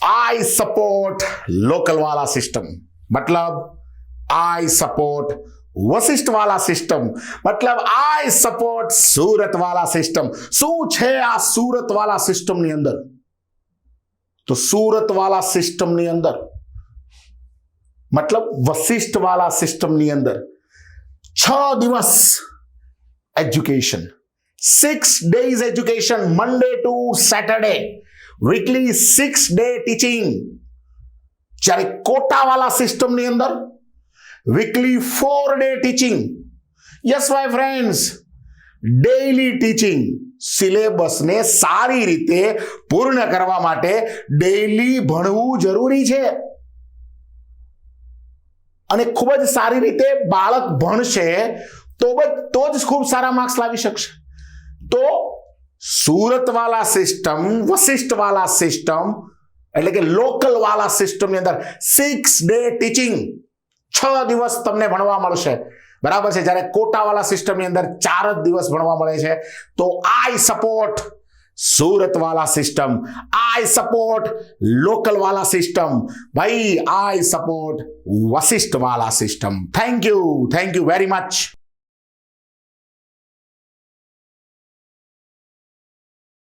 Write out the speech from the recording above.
I support local वाला system, मतलब I support Vashishtha वाला सिस्टम, मतलब आई सपोर्ट सूरत वाला सिस्टम. શું છે આ સુરત વાલા સિસ્ટમની અંદર? તો સુરત વાલા સિસ્ટમની અંદર मतलब वशिष्ठ वाला सिस्टमની અંદર 6 દિવસ education, 6 days education, Monday to Saturday, weekly 6 day teaching. જ્યારે કોટા વાલા સિસ્ટમની અંદર weekly 4 day teaching. Yes my friends, daily teaching. સિલેબસને સારી રીતે પૂર્ણ કરવા માટે ડેઈલી ભણવું જરૂરી છે અને ખૂબ જ સારી રીતે બાળક ભણશે તો જ ખૂબ સારા માર્ક્સ લાવી શકશે. તો સુરત વાલા સિસ્ટમ, વશિષ્ઠ વાલા સિસ્ટમ એટલે કે લોકલ વાલા સિસ્ટમની અંદર 6 day ટીચિંગ, 6 દિવસ તમને ભણવા મળશે, બરાબર છે. જ્યારે કોટા વાલા સિસ્ટમની અંદર 4 જ દિવસ ભણવા મળે છે. તો આઈ સપોર્ટ सूरत वाला सिस्टम, आई सपोर्ट लोकल वाला सिस्टम, भाई आई सपोर्ट वशिष्ठ वाला system. Thank you very much.